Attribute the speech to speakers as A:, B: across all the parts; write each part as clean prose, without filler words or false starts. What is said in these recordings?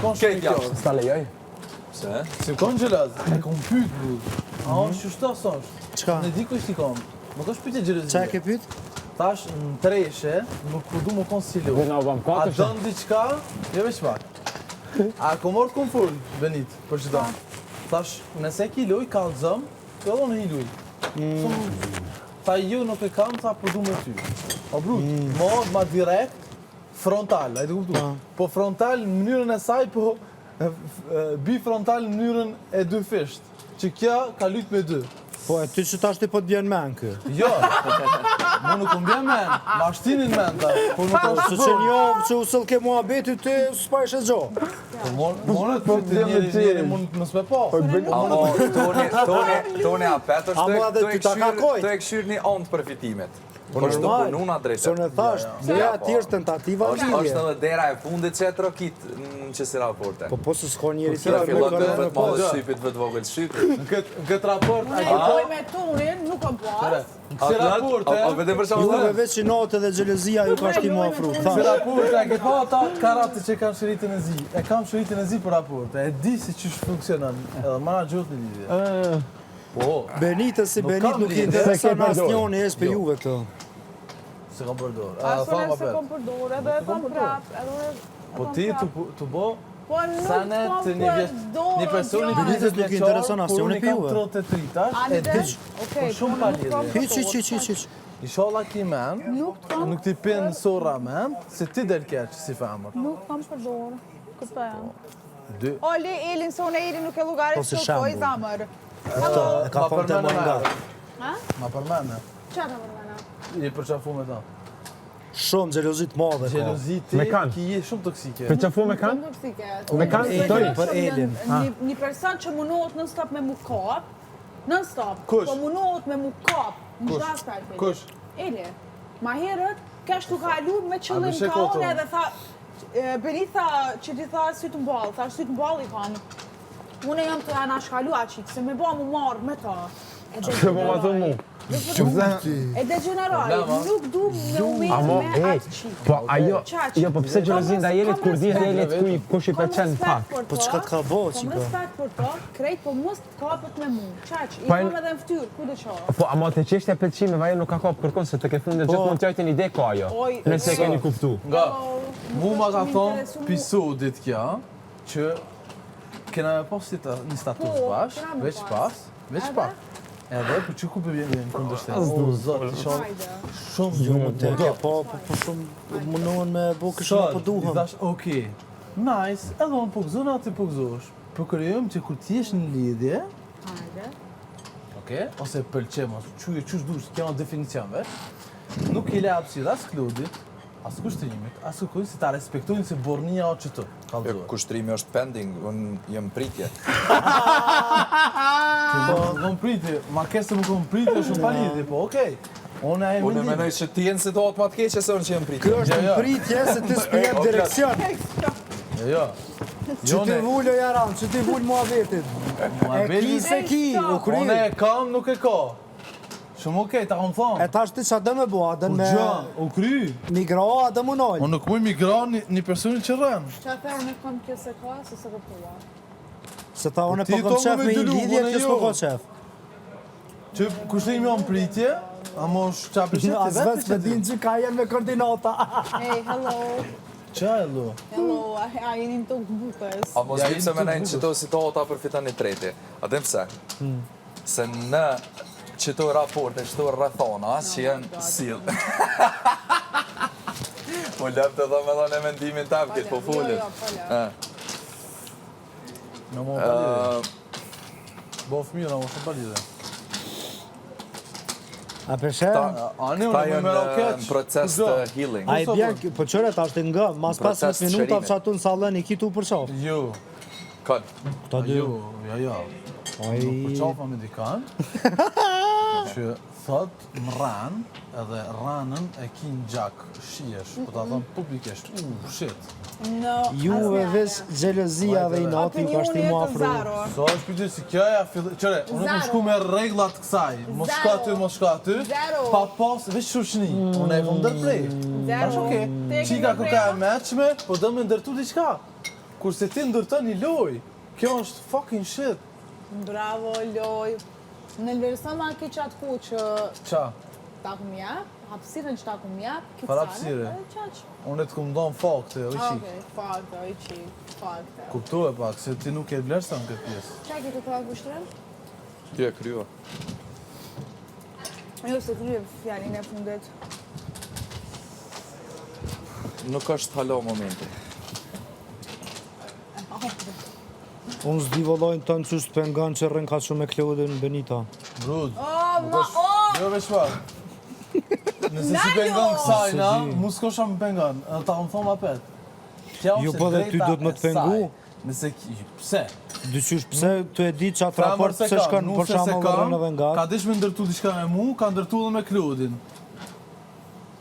A: kon shumë kjo.
B: S'ta lejoj.
C: Pse?
A: Si kon xhelaz, e kom pyet bu. A është çfarë thosh?
D: Çka?
A: Ne di kush ti kom. Më kosh pyetje xhelozi.
D: Çka ke pyet?
A: Tash në treshe, nuk ku du më kon si lu.
B: Dhe na u bam
A: A
B: katër.
A: don diçka? Jo veç pak. A ko mor kom fol, Benit, për çdo. Tash, nëse ki luj, kallzom, fillon hi luj. Tha ju nuk e kam, tha po du me ty. O brut, ma direkt, frontal, a i të kuptu? Po frontal në mënyrën e saj, po bifrontal në mënyrën e dy fisht. Që kja ka lyt me dy.
D: Po e ty që tash ti po t'bjen men kë.
A: Jo, mu nuk më bjen men, ma shtinin men ta. Po nuk
D: Po
A: është
D: se që një që usëll ke mua beti ty s'pa ishe gjo.
A: Monët po njeri mund më s'me po.
C: Toni Apet
D: A mua dhe ty ta kakoj.
C: të e këshyr një onë të përfitimet. Por është të
D: normal.
C: pununa drejtë.
D: Që në thash, dera tjerë tentativa
C: Është
D: lidhje.
C: edhe dera e fundit që e trokit në që si raporte.
D: Po se s'ka njeri
C: Kira
D: tjetër me
C: fillon
D: kërën
C: të
D: në
C: vetë madhe
D: pas.
C: shqipit, vetë vogël shqipit.
A: Në këtë raport, a
E: Unë e poj me tunin, nuk kam pas.
A: Kësi raport,
C: A vete për shumë
D: Juve veç që natë dhe gjelezia ju ka shti mua fru.
A: Kësi
D: Thash,
A: raport, e ke pa ata karate që kanë shëritën e zi. E kam shëritën e zi për raport, e di si qysh funksionan, edhe mara gjotë në lidhje. Po,
D: Benitës si
A: Nuk
D: Benit
A: kam
D: nuk i
A: lidhje.
D: interesan asnjoni e për juve këto.
A: se kam përdor.
E: Asone
A: Tha
E: se
A: ma
E: kom
A: pet.
E: përdor, edhe e kom prap.
A: Po ti të bo,
E: Po nuk
A: sanet
E: kom
A: një vjet,
E: përdor.
A: një person një
D: Benitës
A: vjetë
D: nuk i intereson asnjoni për juve.
A: 33 tash, e di.
E: Okej,
A: shumë
E: po
A: pa
E: nuk
A: lidhje.
E: kom
D: Hiq.
A: Inshallah ki men, nuk ti pin sora men, se ti del keq si femër.
E: Nuk kam përdor. Këtë janë.
A: Dy.
E: Oli, Elin, sone Elin nuk e lugarit
D: Po si
E: të koj
D: shembull.
E: zamër.
D: Këto, e ka
A: Ma
D: thonë të
A: përmene
D: manga.
E: Ha?
A: Ma përmene,
E: Qa ka përmena?
A: i përqafu me ta.
D: Shumë gjelozit madhe ka.
A: Gjelozi ti,
B: Me kan.
A: ki je shumë toksike.
B: Për qafu me kan? Me kan,
D: Elin, për Elin.
E: Një person që munohet non stop me mu kap, non stop,
A: Kush?
E: po munohet me mu kap, në
A: Kush?
E: çdo aspekt.
A: Kush?
E: Eli, ma herët, kesh tu kalu me
A: A
E: qëllim
A: bëshe
E: ka
A: koto?
E: one dhe tha, Benit tha që ti tha sytë m'ball, tha sytë m'ball i kanë. Unë jam të ana shkalu aqik, se me ba mu marrë me ta.
B: Që po ma thonë mu.
E: E degenerali, nuk du me umet
B: Amo,
E: me atë qik.
B: Po ajo, jo, po pse gjelozin da jelit kur di jelit kush i pëlqen pak.
D: Po çka t'ka bo,
E: Kom
D: qiko?
E: respekt për to, krejt, po mos të kapët me mu. Qaq, i
B: Po,
E: kam edhe në ftyrë, ku dhe qa?
B: Po ama te çështja e pëlqimeve ajo nuk ka kap kërkon se te ke fundit gjithmonë t'jajtin ide ka ajo.
E: Oj,
B: Nëse e keni kuptu.
A: Nga, mu ma ka
E: Shumë
A: thonë
E: interesu mu.
A: pisodit kja, që kena me pas një status
E: Po,
A: bash,
E: kena me
A: veç
E: pas.
A: veç
E: Edhe?
A: pak. Edhe, për që ku për vjen në kundërshtet? O, zot, isha
E: Hajde.
A: shumë
D: Te ke po shumë munohen me bo kështu po
A: I
D: duhem.
A: thash, okej, nice, edhe unë po gëzona ti po gëzosh. Po kërjojmë që kur ti jesh në lidhje,
E: Hajde.
A: okej, ose pëlqem, ose çuje çush dush, kjo në definicion veç, nuk i le hapësirë as kludit, as kushtrimit, as kërkojnë si ta respektojnë se bornia o që të, kallëzuar.
C: Kushtrimi është pending, unë jem pritje.
A: Po, më priti, ma kesë më kom priti, është shumë pa lidhje, po okej. Unë e
C: Unë
A: mendim.
C: menoj që ti jenë situatë më të keqe se unë që jem pritje.
D: Kjo është
A: Jo,
D: në
A: jo.
D: pritje se ti s'pe jep direkcion.
A: Jo.
D: Që ti vullo jaran, që ti vull mua vetit. E ki se ki, u kry.
A: Unë e kam, nuk e ka. Shumë okej, ta kom
D: E
A: thonë.
D: tash ti qa dë me bo, adën
A: Po
D: me
A: gja, u kry.
D: migra, adën mu nojnë.
A: Unë nuk mu migra një personin që rënë.
E: Qa the unë kom kjo se ka, se se rëpua.
D: Se ta unë
A: ti
D: po kom
A: tonë
D: qef
A: me
D: me i
A: dylu,
D: lidhje,
A: unë
D: kjo s'po
A: jo.
D: ka qef.
A: Që kushtimi jo në pritje, a mosh qa përshet
D: As veç me din që ka jenë me koordinata.
E: Hey, hello.
A: Qa e lu?
E: Hello, a jeni të bukës.
C: A mos
A: Ja,
C: vim se
A: jenë
C: me
A: të
C: nejnë që to situata përfiton një treti. A dim pse? Se në qëto raporte, qëto rrethona, që janë sill. Po lëp të dhe me dhe në mendimin të apkit, po fullit.
A: Në mo pa lidhe. Bo fëmira, mo shumë pa lidhe.
D: A përshe?
A: A ne
C: Ta
A: unë me
C: janë
A: mero
C: në
A: keq.
C: proces të healing.
D: A i bjen, po qëre ta është nga, mas 15
C: Proces
D: minuta
C: shërimi.
D: që atu në salën i kitu për qaf.
A: Jo,
C: Kënë.
D: Ta dy.
A: jo, ja. Nuk për qafa me dikan, që thot më ranë, edhe ranën e ki në gjak, shiesh, po ta thonë publikisht, shit.
E: No,
D: Juve veç gjelozia dhe i nati ju ka shti
E: opinioni
D: mu
E: jetë
D: afru.
E: zero.
A: So është pyetje si kjo ja fillim. Qëre, unë nuk më shku me reglat kësaj. Mos shka aty, mos shka aty.
E: Zero.
A: Pa pas veç shoqni. Unë e kom ndërprej.
E: Zero.
A: Tash okej.
E: Te e ke
A: Çika ku ka
E: ndërprej,
A: e meqme, po do me ndërtu diçka. kurse ti ndërton një lojë. Kjo është fucking shit.
E: Bravo, loj. Në lërësa ma ke qatë ku që
A: Qa?
E: ta kum jap, hapësirën që ta kum jap, këtë
A: Para hapësire? Unë të këmë donë fakte, o i qik.
E: Okej, fakte, o i qik, fakte.
A: Kuptoj pak, se ti nuk e vlerësa në këtë pjesë.
E: Qa ke të këva kushtërën?
C: Ti e kryo.
E: Jo, se krye fjallin e fundet.
C: Nuk është halo momenti.
D: Unë s'di vëllojnë tënë që s'pengan që rrën ka shumë e Klodin Benita.
A: Brud,
E: O,
A: jo veç pak. Nëse si pengon kësajna, mu s'kosha më pengon, ta më thonë apet.
D: Jo, po dhe ty do të më të pengu?
A: Nëse, pse?
D: Dyqysh pse të e di që atë raport pse shkon për shamë vërën edhe nga.
A: Ka dish me ndërtu diçka me mu, ka ndërtu dhe me Klodin.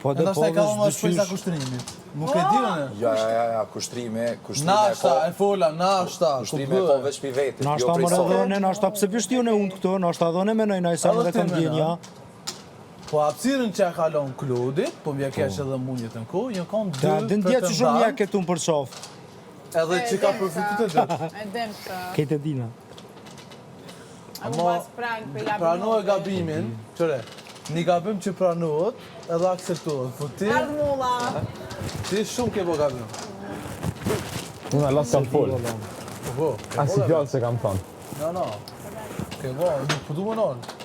D: Po dhe
A: Nda
D: po
A: shta e ka
D: dhe
A: më shpejsa
D: dyqysh.
A: kushtrimit. Nuk e di në.
C: Ja, kushtrime
A: Nashta, e fola, nashta.
C: Kushtrime e ko veç pi vetit,
D: Na
C: jo
D: shta
C: prej
D: më
C: sot.
D: redhone, na shta pse pështjone unë këto, na shta dhone menoj, na i sa më dhe kam djenja.
A: Po hapësirën që e kalon Klodit, po mja kesh edhe munjet në ku, një konë
D: Da,
A: dy
D: din djetë që shumë ja këtu më për shof.
A: edhe që ka përfitu të gjëtë.
E: E dem që...
D: Kejtë e dina.
E: A mu pas prank për jabim.
A: Pranohet gabimin, qëre, një gabim që pranohet edhe akceptohet, po ti
E: Ardmulla.
A: shumë ke bo gabim.
B: Unë e lasë kam full.
A: Po,
B: A si fjallë se kam thonë.
A: no, ke bo, nuk përdu më nërë.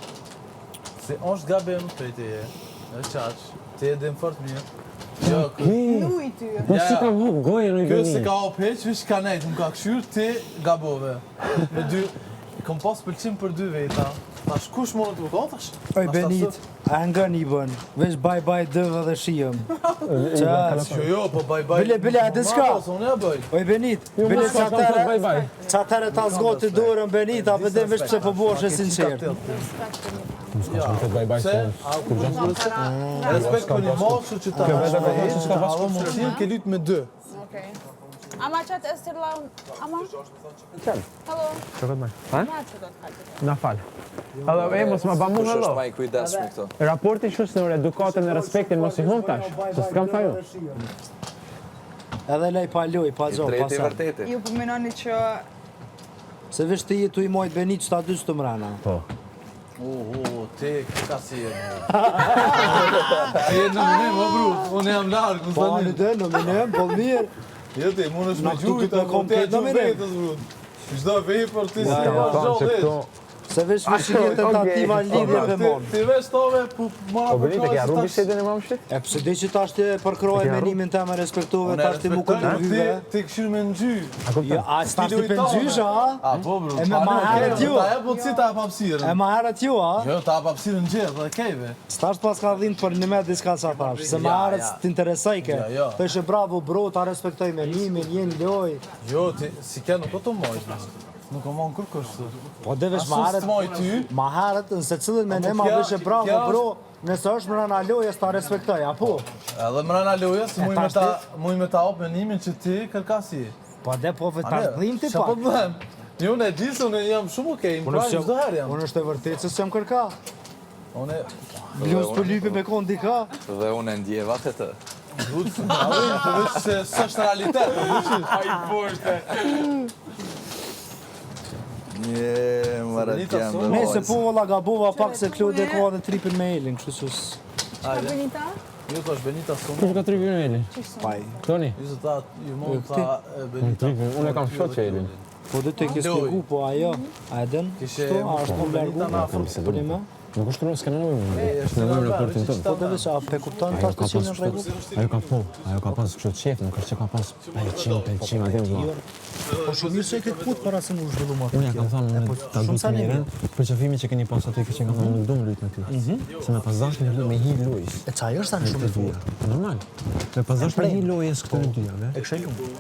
A: Se është gabim për ti e qaq, ti e dim fort mirë. Jo,
E: Nuj ty.
B: Po si kam hop gojën në i
A: kjo se
B: bëni.
A: ka op heq, vish ka nejtë, më ka këshyrë, ti gabove. Me dy, kom pas pëlqim për dy veta. Tash kush më në të më tash?
D: Oj Benit, a nga një bën, veç bye dëve dhe shijem.
A: Jo, po bye.
D: Bile, a dhe s'ka?
A: Unë ja bëj.
D: Oj Benit,
B: Jo,
D: bile
B: mos ka kam thotë bye bye.
D: qatere ta zgotë të dorën Benit, a përdem veç pse po bosh e sinqert.
A: Ja,
B: Thotë bye bye
A: pse?
B: se
A: Respekt për një moshë që ta
B: vetë ka thënë se s'ka pas
A: Alo mundësin ke lyt me dy.
E: Okej. Ama qatë Ester Laun... Ama? Hello.
B: Që këtë me? Ha?
E: Ma që do të kalë.
B: Na falë. Edhe e mos ma ba mu
C: Kush
B: hello.
C: është ma i kujdes me këto?
B: Raporti është në edukatën e respektin mos i hum tash. Se s'kam thaju.
D: Edhe lej pa loj, pa
C: I
D: gjo,
C: drejti
D: pa sa.
C: vërteti.
E: Ju përmenoni që...
D: Se veç të jetu i mojt Benit që ta dy së të mrena.
B: Po.
A: Ti ka si jenë. Jenë në minim, o brut, unë jam largë, më
D: Po
A: thani.
D: anë të në minem, po mirë.
A: Jo ti, mund është me
D: Na këtu
A: gjujt,
D: të
A: apo te
D: komplet në
A: gjuj
D: minim.
A: vetës, brut. Çdo vej për ti si
D: Ja,
A: ka
B: Thonë që
A: zgjodhë.
B: këto...
D: Se veç veç një tentativa lidhje për mon.
A: Ti veç tove, po mora
B: Po
A: për
B: Benite, ke arru bisedin e mamshit?
D: E pëse di që tash të përkroj menimin të me respektove, tash të mu kontribuve.
A: Ti këshirë me në gjy.
D: Jo, a që tash të pëndzysha, a?
A: A, po, brut.
D: E me ma herët ju.
A: Ta e po si ta e papsirën.
D: E ma herët ju, a?
A: Jo, ta e papsirën gjithë dhe kejve.
D: Stash pas ka dhinë për një me diska sa tash, se ma herët t'interesoj ke.
A: Ja.
D: Të ishe bravo bro, ta respektoj menimin, jenë loj.
A: Jo, ti, si ke nuk o të mojsh. Nuk o mon kur kështu.
D: Po dhe vesh ma
A: Asu
D: herët,
A: s'moj ty,
D: ma herët nëse cilën me ne ma
A: kjo-
D: vëshe bravo
A: kjo është-
D: bro, nëse është më rana lojes ta respektoj, apo?
A: edhe mrena lojës, muj me ta op menimin që ti kërkasi.
D: Po dhe po vetë tash dhim ti
A: Qa
D: pak.
A: problem? Jo, unë e di se unë jam shumë okej, më prajnë çdo herë jam.
D: Unë është e vërtet se s'jam kërka.
A: Unë
D: Blus për lypi me kon dika.
C: Dhe unë e ndjeva të të.
A: duhet të marrin, të veç se s'është realitet.
C: Një, mërat
A: Benita
C: jam
A: Sono.
C: dhe
D: Ne se po valla gabova pak se Klode ka dhe tripin me Elin, kështu që
E: Ka Benita?
A: Jo, të është Benita Sono.
B: Kush ka tripin e Elin?
D: spaj.
B: Toni?
A: Ju se ta, ju mund ta Benita.
B: Tripin, unë e kam shot që Elin.
D: Po dhe të ke spjegu, po ajo, a e den?
A: Kishe
D: Kështu, a është po
A: Benita
D: largu?
A: na afër.
D: Për një me?
B: Nuk është rrës, s'kena nevojë.
A: është
B: Në
A: normal,
B: raportin
A: veç
B: tënë.
D: Po dhe veç, a pe kupton tash të qenë në regu?
B: Ajo ka pas kështu qef, nuk është që ka pas pelqim, atë vëlla.
D: Po shumë mirë që e këtë putë para se më zhvillu më
B: Unë ja kam thonë, unë ta du të mirën, për qafimin që keni pas aty, që kam thonë, nuk do më lujt me ty. Se me pas dashur me hi lojës.
D: E ca është tani shumë e vogël.
B: Normal. Me pas dashur me hi lojës këtyre dyjave.
D: E kësha lumë.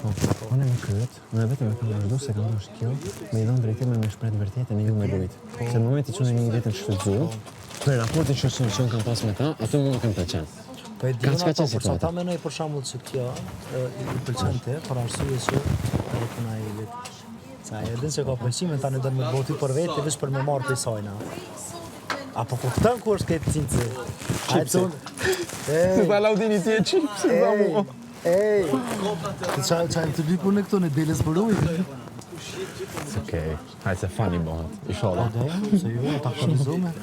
B: Unë me kryet, unë vetëm e kam vazhdu se kam dosh kjo, me i dhënë drejtime me shpret vërtetën e ju me lujt. Se në momenti që unë një vetën shfrytzuar, për raportin që kam pas me ta, aty më kam pëlqen.
D: Po e di
B: Kanë s'ka
D: unë ato,
B: qenë
D: por sa
B: situata.
D: ta menoj për shembull se kjo i pëlqen te, për arsye që edhe puna e Elit. Sa e din se ka pëlqimin tani do më boti për vetë veç për me marr prej sajna. Apo kupton ku është këtë cinci? Ai thon.
B: Se ta laudini ti e qipsi, za mu.
D: Ej! Qajmë të lypur në këto në deles për ujë?
B: Okej, hajde se fani bëhet. Inshallah.
D: Se ju, ta aktualizume.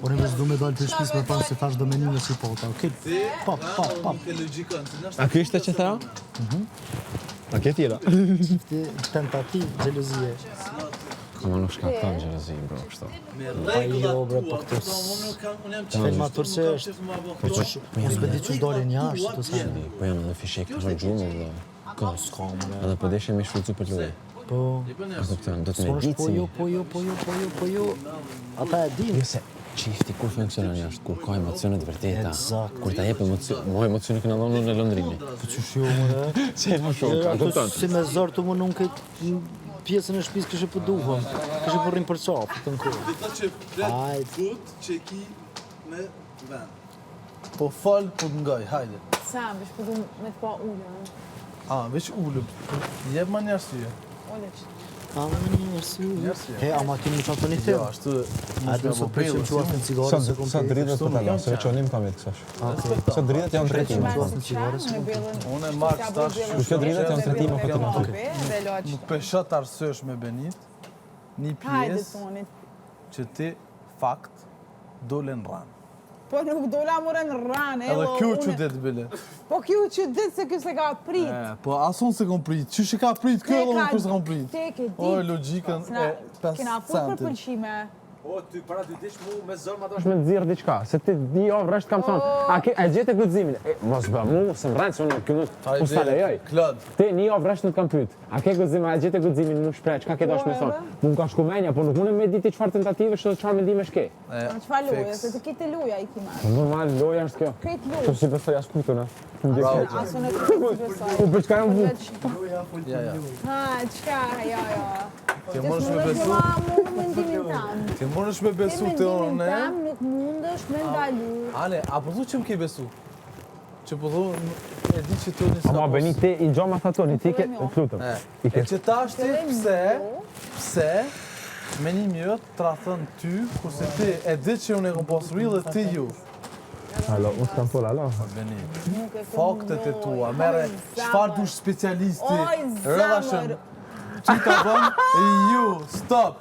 D: Por e me zdu me dalë të shpis me thonë se thash do menime si pota. Okej, pap.
B: A ky ishte që tha? A ke tjera?
D: Ti tentativ, gjelozie.
B: Ama nuk shkakton xhelozi, bro, kështu.
D: Pa jo, bre, po këto Fel matur se është. Mos me di që dolin jashtë, të sa.
B: Po janë edhe fishek të gjumë dhe
D: Ka s'ka, më
B: edhe po deshe me shfrytzu për luaj.
D: Po,
B: A kupton, do të
D: s'po
B: me
D: është
B: dici.
D: po jo. Ata e din.
B: Jo se qifti kur funksionon jashtë, kur ka emocionet vërteta.
D: Eksakt.
B: Kur ta jep mo emocioni këna dhonë në Londrini.
D: Po që shjo, më
B: Se e më shumë, a kupton?
D: Si me zërë të më nuk e pjesën e shpis kështë për duhëm. Kështë për rrim për qafë, të në kërë.
A: Dita që flet
D: Hajde.
A: but që ki me vend. Po fal, po ngaj, hajde.
E: Sam, veç po du me të pa ullën.
A: Veç ullëm. Jep ma një arsye.
E: Oleq.
A: Njerësi.
D: He, ama ti më qatë një
A: Jo,
D: të.
A: ashtu
D: A du së përqim që ashtë në cigare se kom
B: Sa dritët për tala, se veqonim kam e kësash. Sa dritët janë tretim.
A: Unë e marrë stash.
B: Kjo dritët janë tretim apo të nafi.
E: Dhe loq.
A: Nuk peshat arsyesh me Benit, një
E: Hajde
A: pjesë
E: tonit.
A: që ti fakt dole në ranë.
E: Po nuk dola more në ranë,
A: Edhe kjo që ditë bile.
E: Po kjo që ditë se kjo se ka prit.
A: Po asun se kom prit. Qysh e ka prit kjo edhe unë kur se kom prit.
E: Te ke
A: O,
E: ditë.
A: logjikën e 5
E: Kena fut për
A: centit.
E: pëlqime.
F: O, ty para 2 ditë mu me zërë ma
B: Është me nxirr diçka, se ti di rresht kam thonë. A gjetë guximin? Mos bë, mu se mbrën se unë këtu po sta lejoj.
A: Klod.
B: Ti një rresht nuk kam pyet. A ke guxim, a gjetë guximin nuk shpreh, çka ke dash me thonë? Mund ka shku menja, po nuk unë me ditë çfarë tentative, çfarë mendime ke.
E: Në çfarë loje, se të kite loja i kima.
B: Normal loja është kjo.
E: Kretë
B: Po
E: loja.
B: si besoj as kujtun, a?
E: Asu në kretë besoj.
B: Po për çka jam vu?
A: Ja.
E: Ha, qka, ja.
A: Ti mundesh me besu.
E: Mu mendimin tam.
A: Ti mundesh me besu te
E: Mendimin
A: unë.
E: tam nuk mundesh me ndalu.
A: Ale, apo thu që më ke besu? Që po thu, e di që tu një
B: Ama Beni ti i gjoma thatoni, ti ke lutem.
A: E që ta është ti pse me një mjët të rathën ty, kurse ti e di që unë e kom posuri dhe ti ju.
B: Alo, unë s'kam fol, alo.
A: Beni, faktet e tua, mere, çfarë dush specialisti,
E: Oj,
A: rëllashën,
E: zamër.
A: që ta bëm, ju, stop.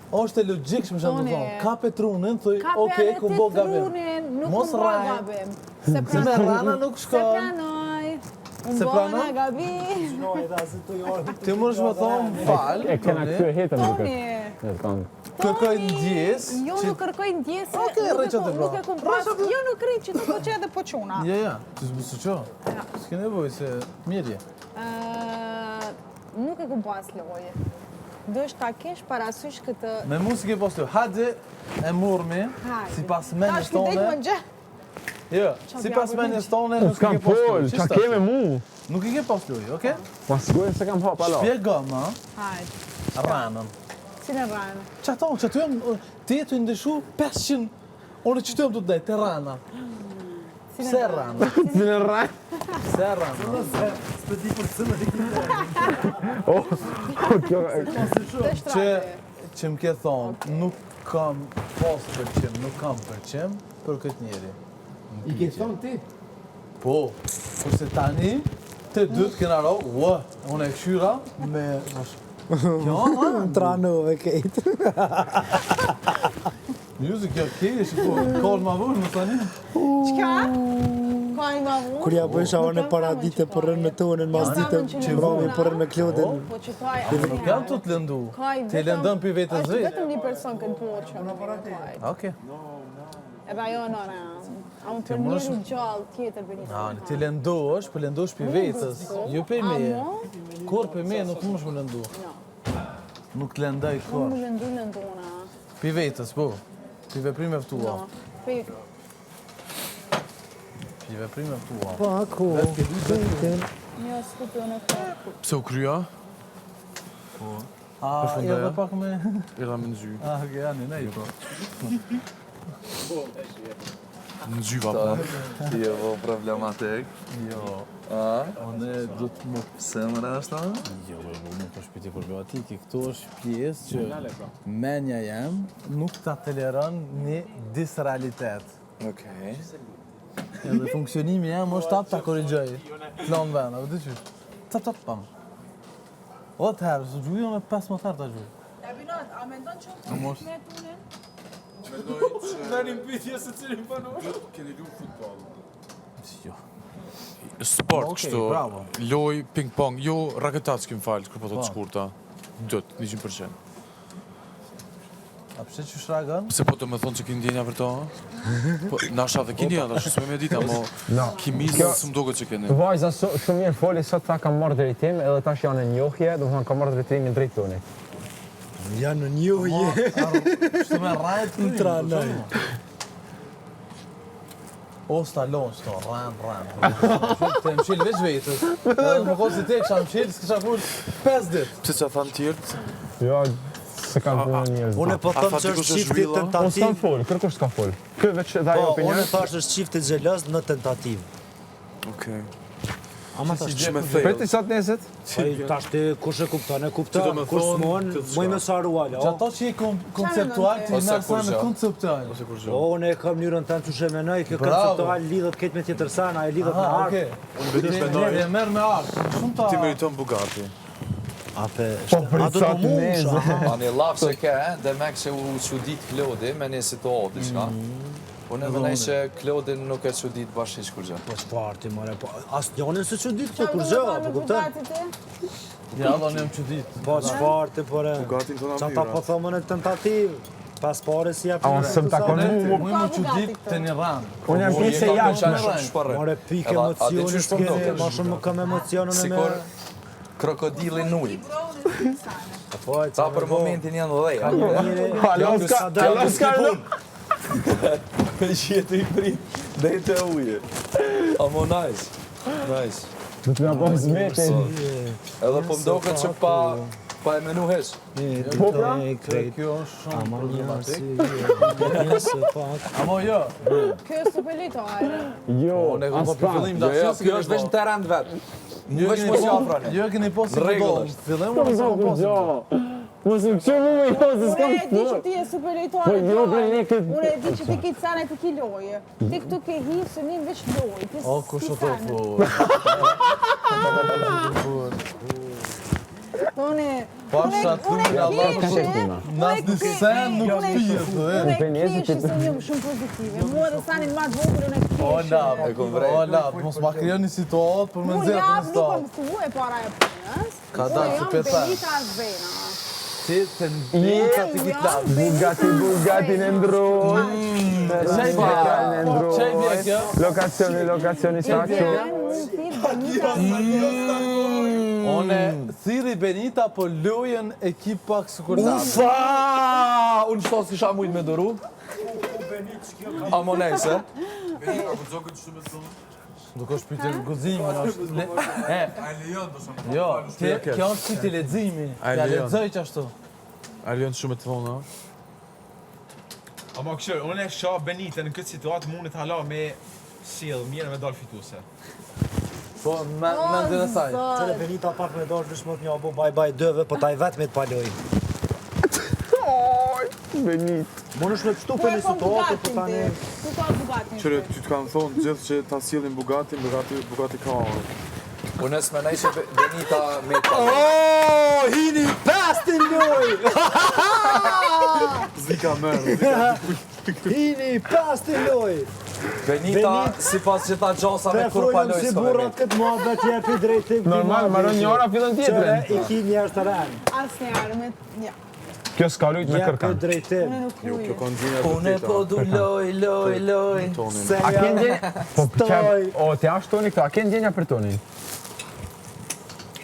A: Është e logjikshme që më
E: Toni.
A: thonë, ka Petrunin, thuj,
E: Ka
A: okej, ku bo gabim.
E: nuk
A: Mos
E: më bo
A: raj.
E: gabim.
A: Se me rana nuk
E: Se
A: shkon.
E: pranoj.
A: Se
E: Unë
A: pranoj?
E: bona gabim.
A: Ti më është me thonë, fal,
B: E kena kthyer hetën duket.
E: Toni,
A: kërkoj ndjes,
E: jo nuk kërkoj ndjesë.
A: Okej, rreqat e bra.
E: Nuk e kom pas. Jo nuk rrit që të po që edhe po quna.
A: Ja, ti s'bësu qo. S'ke nevoj se mirje.
E: Nuk e kom pas loje. Do është ta kesh parasysh këtë...
A: Me mu si ke pas të, hajde e murmi, si pas menjës
E: Ta është këtë
A: tone,
E: më gjë.
A: jo, si pas menjës tone, nuk i
B: S'kam
A: ke pas
B: fol,
A: të.
B: çka ke me mu?
A: Nuk i ke pas të, okej?
B: Po sigurisht se kam hap, alo.
A: Shpjegom, ha,
E: Hajde.
A: ranën.
E: Si në ranë.
A: Qa tonë, që të jam, ti e të ndeshu 500, unë që të jam të dhej, të rana. Pse rana?
B: Si në rraj.
A: Pse rana?
B: Kjo
E: Të shtrate.
A: Që më ke thonë, nuk kam pas përqim, nuk kam përqim për këtë njeri.
F: I ke thonë ti?
A: Po, kurse tani, të dytë kena ro, unë e këshyra me... Kjo,
D: Tranove kejtë.
A: Music kjo kesh, po, kallë ma vërë, më tani.
E: Qka? Ka i ma vu?
D: Kur ja bëjsh avën e para dite për rënë në tonën, mas dite që vrami për rënë në klodin.
E: Po që ka i...
A: Nuk jam të të lëndu. Ti lëndën për vetës
E: është
A: vetë.
E: vetëm një person këtë por që më kaj.
A: Okej.
E: Edhe ajo nona. A unë për njëri gjallë tjetër Benita.
A: Ti lëndosh, për lëndosh për vetës. Jo për me. Kur për me nuk më shmë lëndu. Nuk lëndaj
E: Unë
A: kur.
E: më lëndona.
A: Për vetës, po. Për veprime ftua.
E: Për
A: Për veprime ftua.
D: Pako, vetën.
E: një skutë në kërë.
C: Pse u krya?
A: A, edhe pak me...
C: Era me nzy.
A: Okej, ani, nej, po.
C: Nzy vapa. Jo, problematik.
A: Jo,
C: A?
A: unë do të më...
C: Pse më rrashta?
A: Jo, nuk është për ti problematiki. Këto është pjesë që menja jam nuk ta toleron një disrealitet.
C: Okej.
A: Edhe funksionimi jam është tap ta korrigjoj. Plan vend, apo diçish. Tap pam. O të herë, së gjujo me 15 herë ta gjuj.
E: Ja Binot, a mendon që unë
A: mos.
E: me tunin?
F: Veni në pyetje se cilin banon. Keni lu futboll.
A: Jo.
G: Sport,
A: Okej,
G: kështu,
A: bravo.
G: loj, ping-pong, jo raketac kemi falë, kërë po të shkurta. Dët, 100%.
A: A pse që shragan?
G: Pse po të me thonë që ki ndjenja për to? Po, nasha dhe ki ndjenja, da shumë me dita, mo kimizë së më doke që keni.
B: Vajza shumë mirë foli, sot tha kam marrë drejtim, edhe tash janë në njohje, do të thonë kam marrë drejtimin drejt toni.
D: Janë në njohje.
A: Shtë me rajt të
D: tranoj.
A: O Stallone, shto, ran. Të mshil veç vetës. Edhe më kohë si te kësha mshil, s'kësha kur 5 dit.
G: Pse që a thanë tjertë?
B: Jo, se kanë punë njerëz.
D: Unë po them
G: tha
D: që
G: dikush
D: është
G: është
D: çifti
G: zhvilla?
B: Unë s'kam
D: tentativ.
B: fol, kërkush s'ka fol. Kë veç dha
D: Po,
B: opinion.
D: unë thash është çifti xheloz në tentativë.
G: Okej.
D: Ama tash
G: Që me thejë.
B: Priti sa të nesët?
D: ai tash ti kush e kupton, e
G: Ti do
D: kupton.
G: me
D: Kush
G: thonë,
D: s'mon,
G: këtë
D: moj
G: s'ka.
D: me sa ruala.
A: Që ato që i konceptual, të i
C: Ose
A: nërë sa
C: kur
A: në
C: gjo.
A: konceptual.
G: Ose kur
D: O,
G: gjo.
D: unë e kam mënyrën tënë që shemenoj, kjo
A: Bravo.
D: konceptual lidhet këtë me tjetër sana, e lidhet me
A: Aha,
D: artë.
A: okej.
G: Unë vetë
A: Ne
G: mendoj,
A: e merë me artë, shumë ta...
G: ti meriton Bugatti.
D: Ape,
B: për
D: a do
B: sa
D: të mundesh,
B: të
D: aha.
C: A një lafë që ke, dhe me kështë u që ditë Klodi me një situatë, shka. Unë edhe nej që Klodin nuk e që ditë bashkë kur gjë.
D: Po çfarë ti more, po as njonin se çu ditë po kur gjë, po kupton?
A: Ja, do një më që ditë.
D: Po çfarë ti pore.
G: Bugattin të
D: Çanta po
G: natyra.
D: thomën e tentativë. Pas pare si japin.
B: A unë sëm takon mu.
A: Mu më që ditë të një ranë.
B: Unë jam pjesë e jashtme.
D: More pikë
C: Edhe, a
D: emocioni
C: di çu
D: s'keni,
C: shpërndohesh?
D: ma shumë kam emocionin e me.
C: Sikur krokodili në ujë.
D: Po,
C: Ta për momentin janë dheja.
B: Alaska,
C: Për qëtë i prit, dhe të ujë. Amo nice. Nice.
B: do të nga bom zmetin.
C: Edhe po mdoket që pa e menu hesh.
B: Po pra?
A: Kjo është shumë
D: Ama
A: problematik.
D: njësë,
A: Amo jo.
E: Kjo është supelitojnë.
B: Jo,
A: Ne këmë po
B: as
A: për
B: pa.
A: fillim
C: Jo, jo,
A: dashjes.
C: kjo është veç në terren vetë.
A: Jo
C: Veç
A: keni
C: mos
A: po
C: jafrani.
A: Jo keni po si
C: Në rregull
A: përdojnë.
C: është.
A: Fillim
B: Po
A: o
B: më
A: po si
B: jo. Mos më që mu me jo, se
E: Unë
B: s'kam
E: e di që
B: fol.
E: ti e supelitojnë.
B: Po jo, bre, ne këtë...
E: Unë e di që ti ki cane ti ki loje. Ti këtu ke hi së një veç lojë. Ti
A: O, kush
E: s'ki
A: o to
E: cane. Unë
A: Po sa të lumin Allah
B: ka shërtima.
A: Nas në sen nuk pijet.
E: Unë e kishë se një shumë pozitive. Mua dhe sanin ma të vogël unë e kishë.
A: O lab,
C: E kom vrejt.
A: o lab, mos ma krijoni situatë për me
E: Unë
A: nxjerrë
E: jam
A: në
E: nuk kom
A: stat.
E: thu e para e punës.
A: Ka dalë si
E: Unë
A: peta.
E: jam Benita Zvena.
A: Ti të ndjenka të kitë labë.
B: Bugatti në ndroj.
A: Qaj bje? Qaj bje kjo?
B: Lokacioni saqo.
E: Benita
A: One, thiri Benita po lujen ekipa kësukurnatë.
C: Ufa! Unë qëto s'kisha mujtë me dëru. Amo nejse.
A: Nuk është pyetje guximin, është Jo, kjo është pyetje leximi.
G: A e
A: Ja
G: lejon?
A: lexoj çashtu.
G: A lejon shumë të thona?
F: Ama kështu, unë e shoh Benita në këtë situatë mundet hala me sjell mirë me dal fituese.
A: Po me ndën e saj.
D: Qëre Benita pak me dorë vesh mot një abo bye dëve, po taj vetë me të paloj.
B: Benit.
D: Mon është me pështu për një situatë, po tani...
E: Tu ka Bugatti.
G: Qëre, ty të kanë thonë gjithë që ta sjellin Bugatti ka orë.
C: Unë e s'menaj që Benita me ta.
D: Oh, hini pastin loj!
G: Zika mërë.
D: Hini pastin loj!
C: Benita, si pas që ta gjosa me kur
D: Preferojmë
C: paloj
D: si
C: s'ka me
D: burrat
C: mit.
D: këtë muhabet jepi drejtim.
B: Normal, maron një ora fillon
D: Qëre,
B: tjetërën.
D: i ki njerës të rënë.
E: Asnjëherë me ja.
B: Kjo s'ka lujt me
D: Jepi
B: kërkan.
D: drejtim.
E: Unë nuk
G: Jo, kjo
E: luj.
G: kanë gjinja
C: Unë e po du loj.
G: tonin.
D: Se
B: A kënë
D: ja...
B: gjenja? Po
D: Stoj.
B: o ti ashtë toni këto, a kënë gjenja për tonin?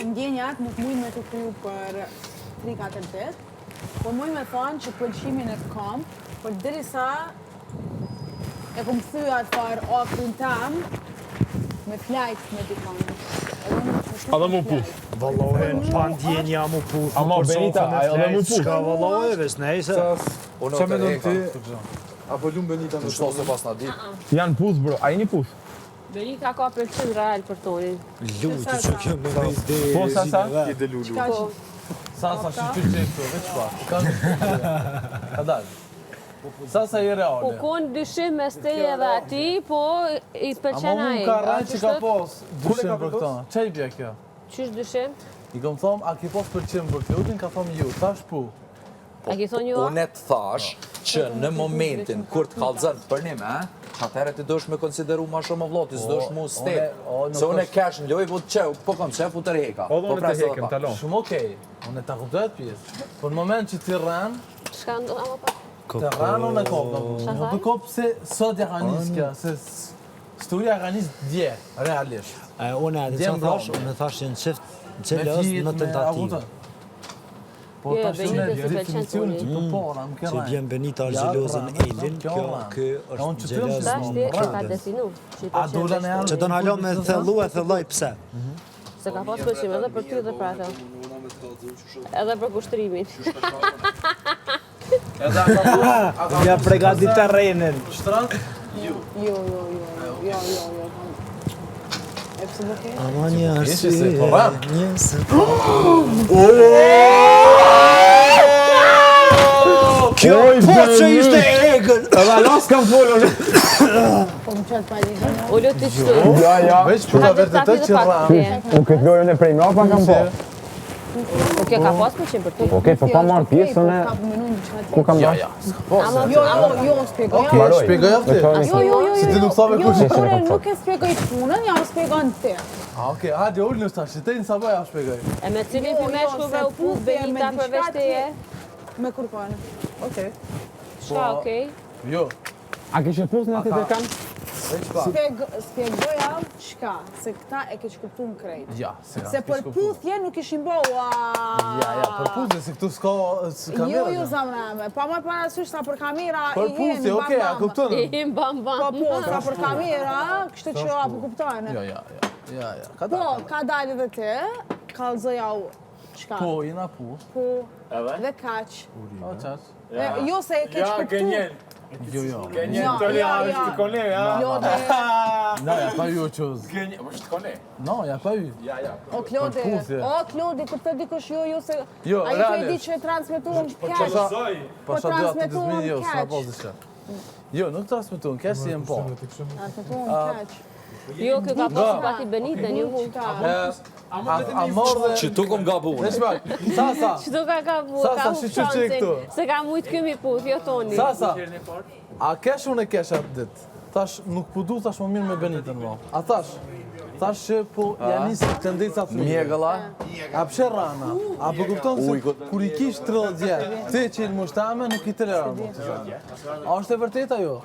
E: Ndjenjat nuk mujnë me të kryu për 3-4 ditë, po mujnë me thonë që pëlqimin e kam, por derisa e kom thyë atë farë ofrin tam me flajt me dikon.
B: A dhe mu puf.
D: Vallohe, pa ndjenja mu pu.
B: Ama Benita, ajo dhe mu pu.
D: Shka vallohe, vesh nejse.
C: Unë
G: Qa
C: o
G: me
C: të
G: ndonë
C: eka.
G: ti? Apo lumë Benita
C: Në
G: në
C: shto se pas na di.
B: Janë pus, bro. A jeni pus?
H: Benita ka pëlqyer real për tonin.
D: Lutë që kjo me vejde.
B: Po, sa?
G: i dhe lulu.
E: Ka që
A: Sa që ty që këtu, veç pa. Ka dalë. Sa je
H: Po
A: reale.
H: kon dyshim mes teje dhe ati, po i
A: Ama
H: pëlqen
A: unë
H: ai.
A: ka rajnë që ka pos dyshim për këta. Qa i bje kjo?
H: Qysh dyshim?
A: I kom thom, a ki pos përqim për flutin, ka thom ju, tash pu.
H: A ki thonë ju?
C: Unë të thash që në momentin kur të kallëzën për një me, atëherë ti dosh me konsideru ma shumë o vloti, s'dosh mu step. Se unë e kesh në lojë, po kom qef u tërheka.
F: Edhe unë të hekem, talon.
A: Shumë okej, unë e ta kuptohet pjesë. Po në moment që ti rran,
H: Shka ndonë ama pa?
A: të rran unë e kopë.
H: Qa
A: Nuk
H: thaj?
A: e kopë se sot ja ka njës kja, se studia ka njës dje, realisht.
D: Unë e
A: Djem
D: që thash,
A: bravo.
D: unë thash që në qëft në qëllës
A: fjet,
D: në
A: me
D: tentativë.
A: avutën. Po
H: Jo,
A: tash
H: Benita
A: unë
H: si pëlqen
A: definicionin
H: puni.
A: që të pora, më ke
D: Që
A: rran.
D: bjen Benita është
A: Ja,
D: gjelozën
A: rran,
D: Elin,
A: kjo
D: kjo
A: rran.
D: është
A: Unë që
D: gjelozë
A: të
H: Tash ti e ka
A: rran.
H: definu. që i
A: A
H: pëlqen
A: dola në
H: veç
A: janë?
D: që do në halo me thellu e thelloj pse.
H: Se ka pas pëlqim edhe për ty dhe për ato. Edhe për kushtrimin.
D: Ja pregati terrenin.
A: Shtrat?
E: Jo. E pse do ke?
D: Ama një
A: Jeshi se,
D: arsye,
A: po ram.
D: një se... Kjo po që ishte egën!
B: Edhe las kam folur.
E: Po më qëtë pa ligë.
H: O lo ti qëtu.
A: Veç për ta vërtetë që rran.
B: Unë këtë lojën e prej mrapa kam po.
H: Po kjo ka pas pëlqim për ty.
B: Okej, po pa marrë pjesën e... Ku kam
A: Ja,
B: marrë?
A: ja, s'ka pos.
E: Jo, spjegoj.
A: Okej, shpjegoj aftë.
E: Jo.
A: Si ti nuk thove
E: Jo,
A: kush.
E: unë nuk e spjegoj punën, ja u spjegon ti.
A: Okej, hajde ulni tash, te sa po ja shpjegoj.
H: E me cilin
E: Jo,
H: përmeshkuve
E: se
H: u puth
E: puthje me
H: Benita për
E: diçka
H: veshteje?
E: Me kurpane.
A: Okej.
H: Shka, okej?
A: Jo,
B: A kishe puth në aty të kam?
A: veç pa.
E: Spjegoja çka, se këta e ke shkuptu në krejt.
A: Ja, se
E: Se për puthje nuk ishin boa.
A: Ja, për puthje se këtu s'ka kamera.
E: Jo, zamra eme. Pa më parasysh sa për kamera
A: Për puthje, okej, a kupton?
H: Im bam bam.
E: Po, sa për kamera, kështu që apo kuptojnë.
A: Ja. Ka
E: Po,
A: dalë.
E: ka dalë dhe ti, kallëzoja u çka?
A: Po, jena puth.
E: Po, dhe kaq.
A: O ças.
E: Jo se e ke shkuptu.
A: Jo.
E: Jo, dhe...
A: No, ja pa ju çuz. No, ja pa ju.
E: O Klodi,
A: Për puthje.
E: kur të dikush jo se...
A: Jo,
E: A ju të e di
A: realisht.
E: që transmetuam keq.
A: Pasha dy atë të zmini jo, s'ka
E: keq.
A: pas diçka. Jo, nuk transmetuan, kesh si jem po.
E: Transmetuam keq.
H: Jo, kjo ka pas pati Benitën, ju hu.
A: A mordhe...
C: Që tu kom gabu unë.
A: Veç pak, Sasa,
H: Qdo ka bu,
A: Sa,
H: ka hu
A: si që që
H: shansin.
A: këtu?
H: Se ka mujtë këmi puth, jo toni.
A: Sasa, a kesh unë e kesh atë ditë? Tash nuk po du tash më mirë me Benitën mo. A tash që po janë nisë tendenca të
C: Mjegëlla.
A: A pëshe rana? A po kupton se kur i kish 30 vjetë, ti që i mushtame nuk i të lera mo. A është e vërtet ajo?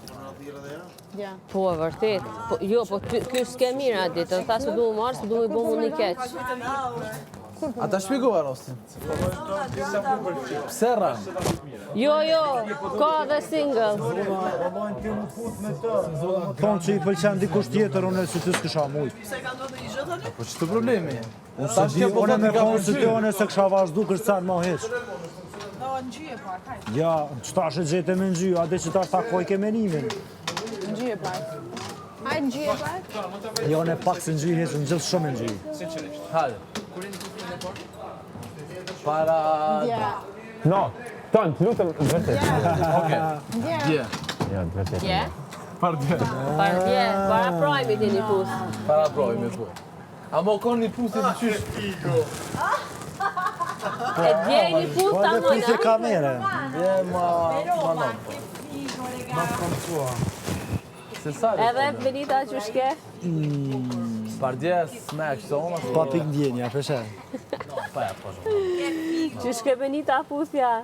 E: Ja.
H: Po, e vërtet. Jo, po kjo s'ke mirë atë ditë. Tha se du më marë, se du më i bo më një keq.
A: A ta shpjegova rostin? Pse rana?
H: Jo, ka dhe single.
D: Thonë që i pëlqen dikush tjetër, unë si ty s'kisha mujtë.
A: Po që të problemi? Unë
D: Sa di, unë me thonë që ty unë se kësha vazhdu kërcan ma heq. Ja, që ta shë gjete me në gjy, ade që ta shta koj ke menimin.
E: Në gjyje pak. Hajde në gjyje pak.
D: Jo, unë e pak se në gjy heq, në gjithë shumë në gjy.
A: Hajde. Para...
E: Ja.
B: No, tonë, të lutëm, vërtet.
A: Okej. Dje.
B: Ja, vërtet.
H: Je?
A: Par dje.
H: Pardje, para projmit e një puth.
A: Para projme po. A mo kon një puthje të qysh?
H: E dje një puth
D: Po
H: ta
D: edhe pise
H: mëna.
D: kamere.
A: Je ma non. Se sa?
H: Edhe Benita që shke.
A: Par dje smack sona.
D: Pa pik ndjenja, peshe.
A: Pa ja po.
H: Që shke Benita puthja.